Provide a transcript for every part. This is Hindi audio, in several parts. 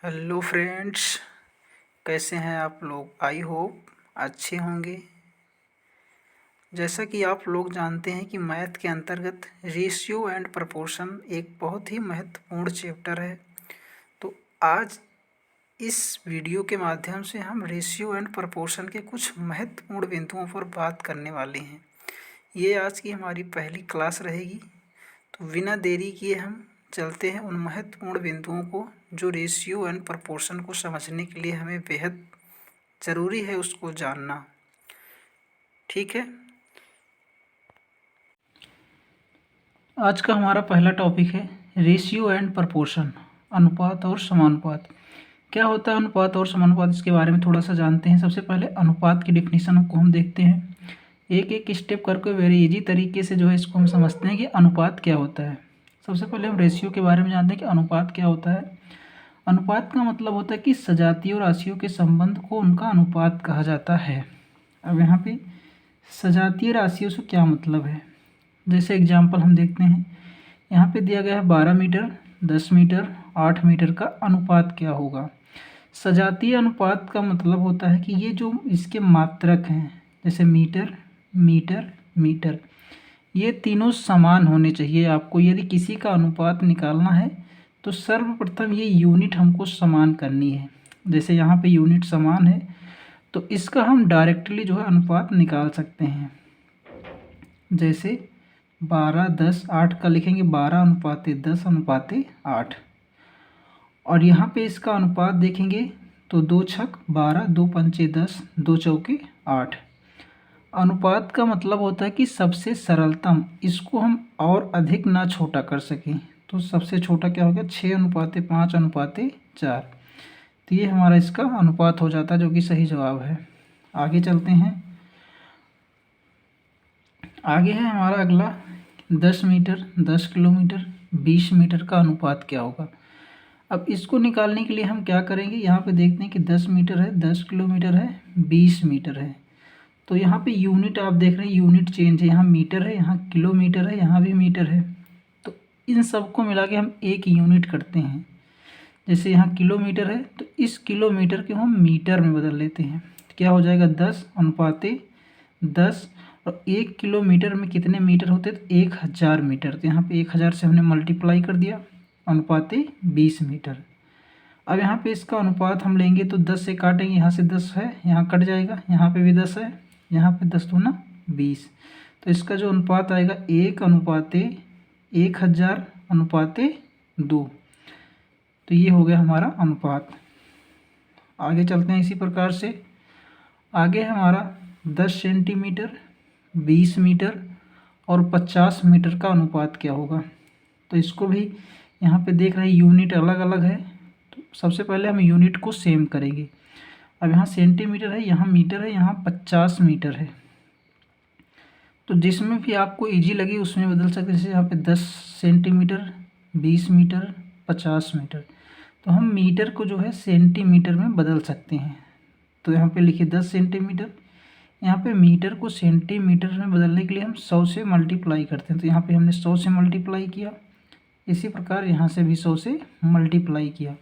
हेलो फ्रेंड्स, कैसे हैं आप लोग। आई होप अच्छे होंगे। जैसा कि आप लोग जानते हैं कि मैथ के अंतर्गत रेशियो एंड प्रोपोर्शन एक बहुत ही महत्वपूर्ण चैप्टर है। तो आज इस वीडियो के माध्यम से हम रेशियो एंड प्रोपोर्शन के कुछ महत्वपूर्ण बिंदुओं पर बात करने वाले हैं। ये आज की हमारी पहली क्लास रहेगी। तो बिना देरी किए हम चलते हैं उन महत्वपूर्ण बिंदुओं को जो रेशियो एंड प्रोपोर्शन को समझने के लिए हमें बेहद ज़रूरी है उसको जानना। ठीक है, आज का हमारा पहला टॉपिक है रेशियो एंड प्रोपोर्शन, अनुपात और समानुपात। क्या होता है अनुपात और समानुपात, इसके बारे में थोड़ा सा जानते हैं। सबसे पहले अनुपात की डिफिनीशन को हम देखते हैं, एक एक स्टेप करके वेरी इजी तरीके से जो है इसको हम समझते हैं कि अनुपात क्या होता है। सबसे पहले हम रेशियो के बारे में जानते हैं कि अनुपात क्या होता है। अनुपात का मतलब होता है कि सजातीय राशियों के संबंध को उनका अनुपात कहा जाता है। अब यहाँ पे सजातीय राशियों से क्या मतलब है, जैसे एग्जाम्पल हम देखते हैं। यहाँ पे दिया गया है 12 मीटर, 10 मीटर, 8 मीटर का अनुपात क्या होगा। सजातीय अनुपात का मतलब होता है कि ये जो इसके मात्रक हैं, जैसे मीटर, मीटर, मीटर, ये तीनों समान होने चाहिए। आपको यदि किसी का अनुपात निकालना है तो सर्वप्रथम ये यूनिट हमको समान करनी है। जैसे यहाँ पे यूनिट समान है तो इसका हम डायरेक्टली जो है अनुपात निकाल सकते हैं। जैसे 12, 10, 8 का लिखेंगे 12:10:8। और यहाँ पे इसका अनुपात देखेंगे तो 2 छक 12, 2 पंचे 10, 2 चौके 8। अनुपात का मतलब होता है कि सबसे सरलतम, इसको हम और अधिक ना छोटा कर सकें। तो सबसे छोटा क्या हो गया, 6:5:4। तो ये हमारा इसका अनुपात हो जाता है, जो कि सही जवाब है। आगे चलते हैं। आगे है हमारा अगला 10 मीटर, 10 किलोमीटर, 20 मीटर का अनुपात क्या होगा। अब इसको निकालने के लिए हम क्या करेंगे, यहाँ पे देखते हैं कि 10 मीटर है, 10 किलोमीटर है, 20 मीटर है। तो यहाँ पे यूनिट आप देख रहे हैं, यूनिट चेंज है। यहाँ मीटर है, यहाँ किलोमीटर है, यहाँ भी मीटर है। तो इन सबको मिला के हम एक यूनिट करते हैं। जैसे यहाँ किलोमीटर है तो इस किलोमीटर को हम मीटर में बदल लेते हैं। क्या हो जाएगा, 10:10। और 1 किलोमीटर में कितने मीटर होते हैं, तो 1000 मीटर। तो यहाँ पे 1000 से हमने मल्टीप्लाई कर दिया, अनुपाते 20 मीटर। अब यहाँ पे इसका अनुपात हम लेंगे तो 10 से काटेंगे, यहाँ से 10 है, यहाँ कट जाएगा, यहाँ पे भी 10 है, यहाँ पे 10 दूना 20। तो इसका जो अनुपात आएगा 1:1000:2। तो ये हो गया हमारा अनुपात। आगे चलते हैं इसी प्रकार से। आगे है हमारा 10 सेंटीमीटर, 20 मीटर और 50 मीटर का अनुपात क्या होगा। तो इसको भी यहाँ पे देख रहे हैं यूनिट अलग अलग है। तो सबसे पहले हम यूनिट को सेम करेंगे। अब यहाँ सेंटीमीटर है, यहाँ मीटर है, यहाँ 50 मीटर है। तो जिसमें भी आपको इजी लगे उसमें बदल सकते हैं। जैसे यहाँ पे 10 सेंटीमीटर, 20 मीटर, 50 मीटर। तो हम मीटर को जो है सेंटीमीटर में बदल सकते हैं। तो यहाँ पे लिखिए 10 सेंटीमीटर। यहाँ पे मीटर को सेंटीमीटर में बदलने के लिए हम 100 से मल्टीप्लाई करते हैं। तो यहाँ पे हमने 100 से मल्टीप्लाई किया, इसी प्रकार यहाँ से भी 100 से मल्टीप्लाई किया।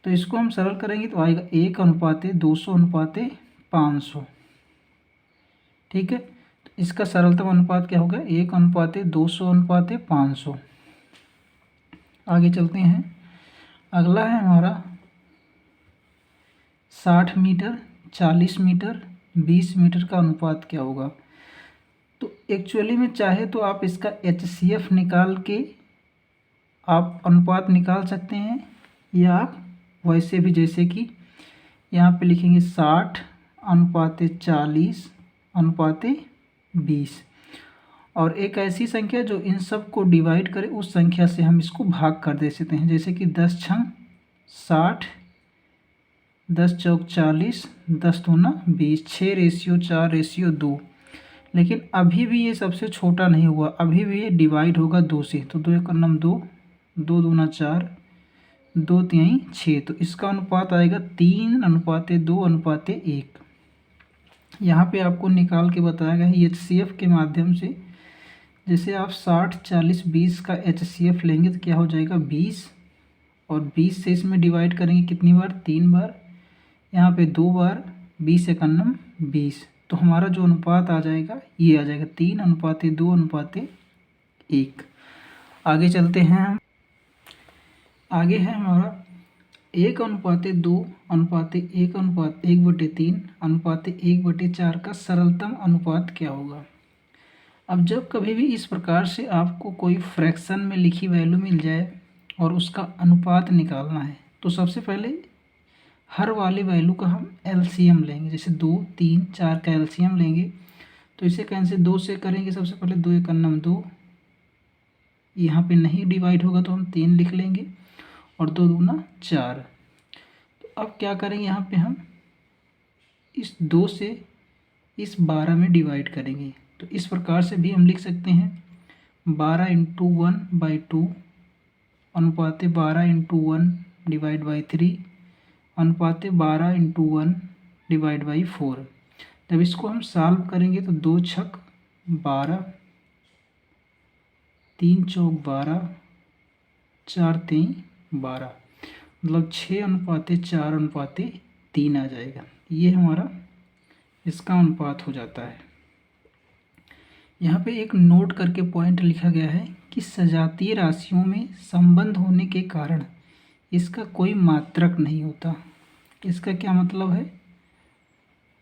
तो इसको हम सरल करेंगे तो आएगा 1:200:500। ठीक है, तो इसका सरलतम अनुपात क्या होगा, 1:200:500। आगे चलते हैं। अगला है हमारा 60 मीटर, 40 मीटर, 20 मीटर का अनुपात क्या होगा। तो एक्चुअली में चाहे तो आप इसका HCF निकाल के आप अनुपात निकाल सकते हैं, या आप वैसे भी, जैसे कि यहाँ पे लिखेंगे 60:40:20। और एक ऐसी संख्या जो इन सब को डिवाइड करे, उस संख्या से हम इसको भाग कर दे सकते हैं। जैसे कि 10 छंग 60, 10 चौक 40, 10 दूना 20, 6:4:2। लेकिन अभी भी ये सबसे छोटा नहीं हुआ, अभी भी ये डिवाइड होगा 2 से। तो 2 एक नम 2, 2 दूना 4, 2 तिहाई 6। तो इसका अनुपात आएगा 3:2:1। यहाँ पे आपको निकाल के बताया गया है HCF के माध्यम से। जैसे आप 60, 40, 20 का HCF लेंगे तो क्या हो जाएगा, 20 और 20 से इसमें डिवाइड करेंगे कितनी बार, 3 बार, यहाँ पे 2 बार, 20 एकन्नम 20। तो हमारा जो अनुपात आ जाएगा ये आ जाएगा 3:2:1। आगे चलते हैं हम। आगे है हमारा 1:2:1:1/3 का सरलतम अनुपात क्या होगा। अब जब कभी भी इस प्रकार से आपको कोई फ्रैक्शन में लिखी वैल्यू मिल जाए और उसका अनुपात निकालना है, तो सबसे पहले हर वाली वैल्यू का हम एलसीएम लेंगे। जैसे 2, 3, 4 का एलसीएम लेंगे, तो इसे कैसे 2 से करेंगे। सबसे पहले 2 एकन्नम 2, यहाँ पे नहीं डिवाइड होगा तो हम 3 लिख लेंगे, और 2 दूना 4। तो अब क्या करेंगे, यहाँ पे हम इस 2 से इस 12 में डिवाइड करेंगे। तो इस प्रकार से भी हम लिख सकते हैं 12 × 1/2 अनुपाते 12 × 1/3 अनुपाते 12 × 1/4। जब इसको हम सॉल्व करेंगे तो 2 छक 12, 3 चौक 12, 4 3 12, मतलब 6:4:3 आ जाएगा। ये हमारा इसका अनुपात हो जाता है। यहाँ पे एक नोट करके पॉइंट लिखा गया है कि सजातीय राशियों में संबंध होने के कारण इसका कोई मात्रक नहीं होता। इसका क्या मतलब है,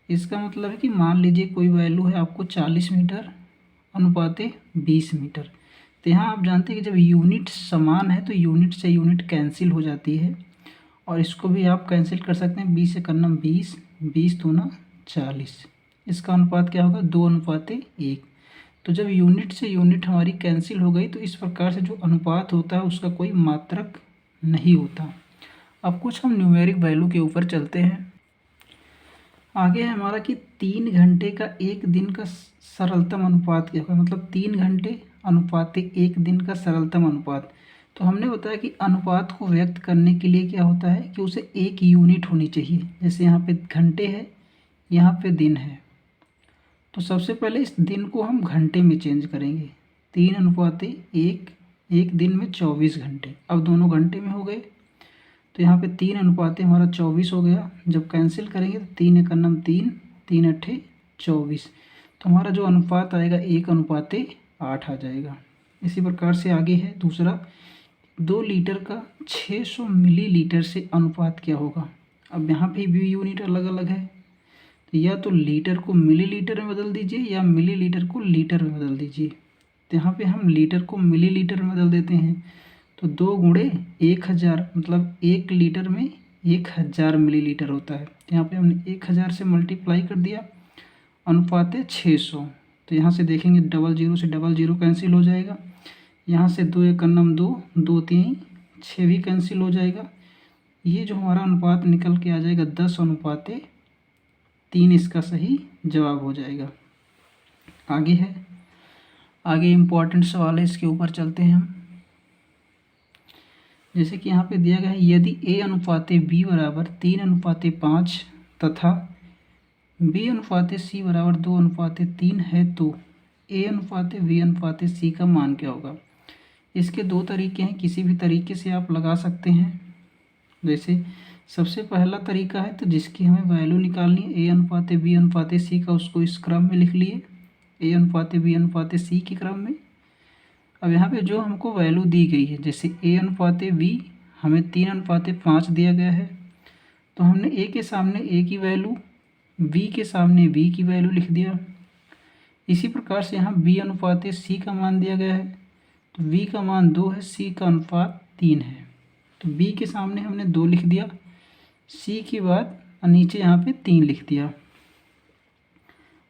इसका मतलब है कि मान लीजिए कोई वैल्यू है आपको 40 मीटर अनुपाते 20 मीटर। तो यहाँ आप जानते हैं कि जब यूनिट समान है तो यूनिट से यूनिट कैंसिल हो जाती है, और इसको भी आप कैंसिल कर सकते हैं। 20 एकन्नम 20, 20 दूना 40। इसका अनुपात क्या होगा, 2:1। तो जब यूनिट से यूनिट हमारी कैंसिल हो गई तो इस प्रकार से जो अनुपात होता है उसका कोई मात्रक नहीं होता। अब कुछ हम न्यूमेरिक वैल्यू के ऊपर चलते हैं। आगे है हमारा कि 3 घंटे का एक दिन का सरलतम अनुपात क्या होगा, मतलब 3 घंटे अनुपाते 1 दिन का सरलतम अनुपात। तो हमने बताया कि अनुपात को व्यक्त करने के लिए क्या होता है कि उसे एक यूनिट होनी चाहिए। जैसे यहाँ पे घंटे है, यहाँ पे दिन है, तो सबसे पहले इस दिन को हम घंटे में चेंज करेंगे। 3:1, एक दिन में 24 घंटे। अब दोनों घंटे में हो गए, तो यहाँ पे 3 हमारा 24 हो गया। जब कैंसिल करेंगे तो 3 एकन्नम 3, 3 अट्ठे 24। तो हमारा जो अनुपात आएगा 1:8 आ जाएगा। इसी प्रकार से आगे है दूसरा, 2 लीटर का 600 मिलीलीटर से अनुपात क्या होगा। अब यहाँ पे भी यूनिट अलग अलग है, तो या तो लीटर को मिलीलीटर में बदल दीजिए या मिलीलीटर को लीटर में बदल दीजिए। तो यहाँ पे हम लीटर को मिलीलीटर में बदल देते हैं, तो 2 × 1000 मतलब 1 लीटर में 1000 मिलीलीटर होता है। तो यहाँ पे हमने 1000 से मल्टीप्लाई कर दिया, अनुपात है 600। तो यहाँ से देखेंगे 00 से 00 कैंसिल हो जाएगा। यहाँ से 2 एकन्नम 2, 2 3 6 भी कैंसिल हो जाएगा। ये जो हमारा अनुपात निकल के आ जाएगा 10:3, इसका सही जवाब हो जाएगा। आगे है, आगे इम्पॉर्टेंट सवाल है, इसके ऊपर चलते हैं हम। जैसे कि यहाँ पे दिया गया है, यदि A/B बराबर 3:5 तथा B/C बराबर 2:3 है तो A/B/C का मान क्या होगा। इसके 2 तरीके हैं, किसी भी तरीके से आप लगा सकते हैं। जैसे सबसे पहला तरीका है तो जिसकी हमें वैल्यू निकालनी है A/B/C का, उसको इस क्रम में लिख लिए, A/B/C के क्रम में। अब यहाँ पे जो हमको वैल्यू दी गई है, जैसे A/B हमें 3:5 दिया गया है, तो हमने A के सामने A की वैल्यू, B के सामने B की वैल्यू लिख दिया। इसी प्रकार से यहाँ B/C का मान दिया गया है, तो B का मान 2 है, C का अनुपात 3 है। तो B के सामने हमने 2 लिख दिया, C के बाद नीचे यहाँ पे 3 लिख दिया।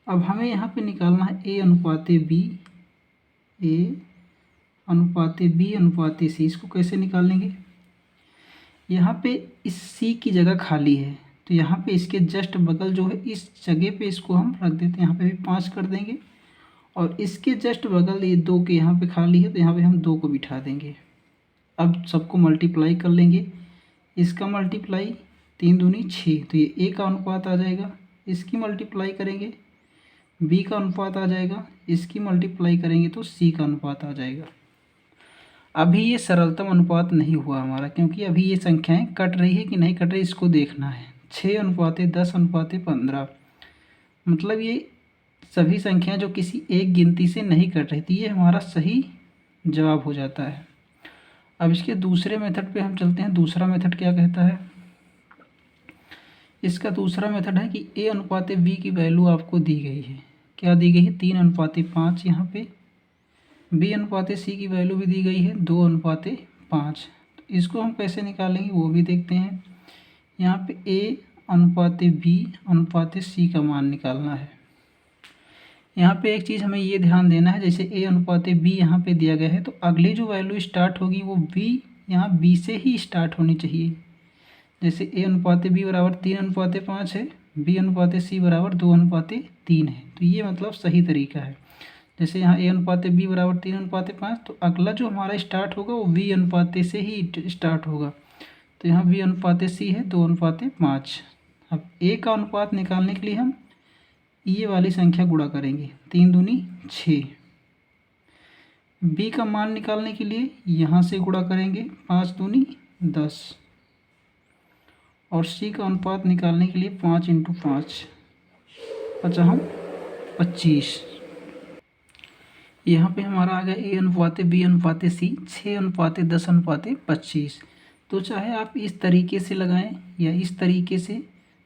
अब हमें यहाँ पे निकालना है A/B, A/B/C। इसको कैसे निकालेंगे, यहाँ पे इस C की जगह खाली है, तो यहाँ पे इसके जस्ट बगल जो है इस जगह पे इसको हम रख देते हैं। यहाँ पे भी 5 कर देंगे, और इसके जस्ट बगल ये 2 के यहाँ पे खाली है, तो यहाँ पे हम 2 को बिठा देंगे। अब सबको मल्टीप्लाई कर लेंगे, इसका मल्टीप्लाई 3 दूनी 6, तो ये A का अनुपात आ जाएगा। इसकी मल्टीप्लाई करेंगे, B का अनुपात आ जाएगा। इसकी मल्टीप्लाई करेंगे तो C का अनुपात आ जाएगा। अभी ये सरलतम अनुपात नहीं हुआ हमारा, क्योंकि अभी ये संख्याएं कट रही है कि नहीं कट रही इसको देखना है। 6:10:15, मतलब ये सभी संख्याएं जो किसी एक गिनती से नहीं कट रही थी, ये हमारा सही जवाब हो जाता है। अब इसके दूसरे मेथड पे हम चलते हैं। दूसरा मेथड क्या कहता है? इसका दूसरा मेथड है कि A/B की वैल्यू आपको दी गई है। क्या दी गई है? 3:5 यहाँ पे। B/C की वैल्यू भी दी गई है 2:5। तो इसको हम कैसे निकालेंगे वो भी देखते हैं। यहाँ पे A/B/C का मान निकालना है। यहाँ पे एक चीज़ हमें ये ध्यान देना है, जैसे A/B यहाँ पे दिया गया है तो अगली जो वैल्यू स्टार्ट होगी वो यहाँ B से ही स्टार्ट होनी चाहिए। जैसे A/B बराबर 3:5 है, B/C बराबर 2:3 है। तो ये मतलब सही तरीका है। जैसे यहाँ A/B बराबर 3:5, तो अगला जो हमारा स्टार्ट होगा वो B/A से ही स्टार्ट होगा। तो यहाँ B/C है 2:5। अब A का अनुपात निकालने के लिए हम ये वाली संख्या गुणा करेंगे, 3 दूनी 6। B का मान निकालने के लिए यहाँ से गुणा करेंगे, 5 दूनी 10। और C का अनुपात निकालने के लिए 5 × 5 5 25। यहाँ पे हमारा आ गया A/B/C 6:10:25। तो चाहे आप इस तरीके से लगाएं या इस तरीके से,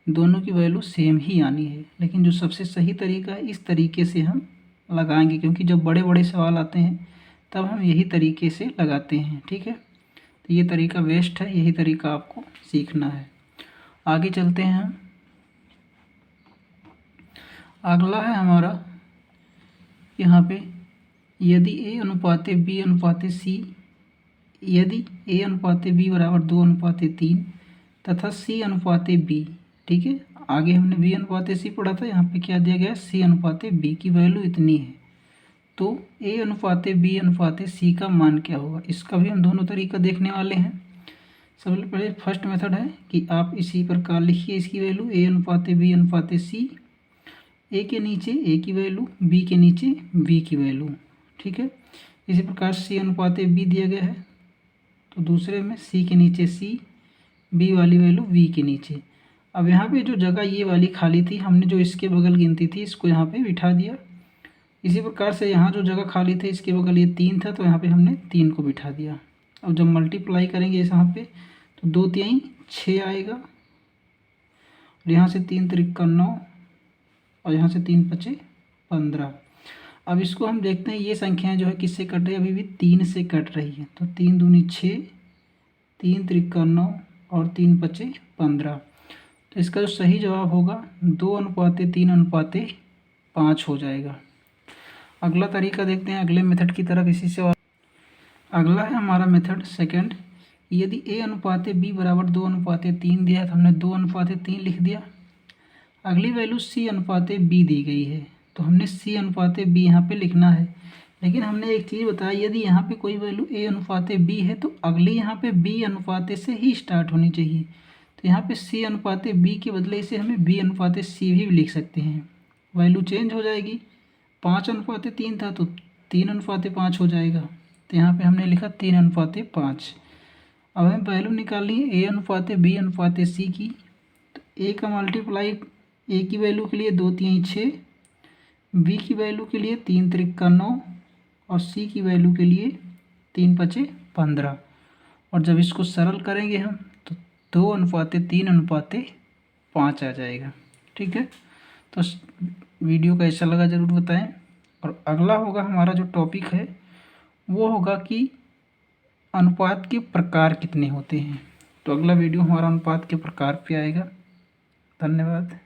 दोनों की वैल्यू सेम ही आनी है। लेकिन जो सबसे सही तरीका है इस तरीके से हम लगाएंगे, क्योंकि जब बड़े बड़े सवाल आते हैं तब हम यही तरीके से लगाते हैं। ठीक है, तो ये तरीका बेस्ट है, यही तरीका आपको सीखना है। आगे चलते हैं हम। अगला है हमारा यहाँ पे, यदि A/B/C, यदि A/B बराबर 2:3 तथा C/B, ठीक है, आगे हमने B/C पढ़ा था, यहाँ पे क्या दिया गया? C/B की वैल्यू इतनी है। तो A/B/C का मान क्या होगा, इसका भी हम दोनों तरीका देखने वाले हैं। सबसे पहले फर्स्ट मेथड है कि आप इसी प्रकार लिखिए इसकी वैल्यू A/B/C, A के नीचे A की वैल्यू, B के नीचे B की वैल्यू। ठीक है, इसी प्रकार C/B दिया गया है तो दूसरे में C के नीचे C, B वाली वैल्यू V के नीचे। अब यहाँ पे जो जगह ये वाली खाली थी, हमने जो इसके बगल गिनती थी इसको यहाँ पे बिठा दिया। इसी प्रकार से यहाँ जो जगह खाली थी इसके बगल ये 3 था तो यहाँ पे हमने 3 को बिठा दिया। अब जब मल्टीप्लाई करेंगे इस यहाँ पे तो 2 3 6 आएगा, और यहाँ से 3 3 9, और यहाँ से 3 5 15। अब इसको हम देखते हैं ये संख्याएं जो है किससे कट रही है, अभी भी 3 से कट रही है। तो 3 दूनी 6, 3 3 9 और 3 5 15। तो इसका जो सही जवाब होगा 2:3:5 हो जाएगा। अगला तरीका देखते हैं अगले मेथड की तरफ इसी से। अगला है हमारा मेथड सेकंड, यदि A/B बराबर 2:3 दिया है तो हमने 2:3 लिख दिया। अगली वैल्यू C/B दी गई है तो हमने C/B यहाँ पे लिखना है। लेकिन हमने एक चीज़ बताई, यदि यहाँ पे कोई वैल्यू A/B है तो अगली यहाँ पे B/A से ही स्टार्ट होनी चाहिए। तो यहाँ पे C/B के बदले इसे हमें B/C भी लिख सकते हैं। वैल्यू चेंज हो जाएगी, 5:3 था तो 3:5 हो जाएगा। तो यहाँ पे हमने लिखा 3:5। अब हमें वैल्यू निकालनी है A/B/C की। तो A का मल्टीप्लाई A की वैल्यू के लिए 2 3 6, B की वैल्यू के लिए 3 3 9 और C की वैल्यू के लिए 3 5 15। और जब इसको सरल करेंगे हम तो 2:3:5 आ जाएगा। ठीक है, तो वीडियो कैसा लगा ज़रूर बताएं। और अगला होगा हमारा जो टॉपिक है वो होगा कि अनुपात के प्रकार कितने होते हैं। तो अगला वीडियो हमारा अनुपात के प्रकार पे आएगा। धन्यवाद।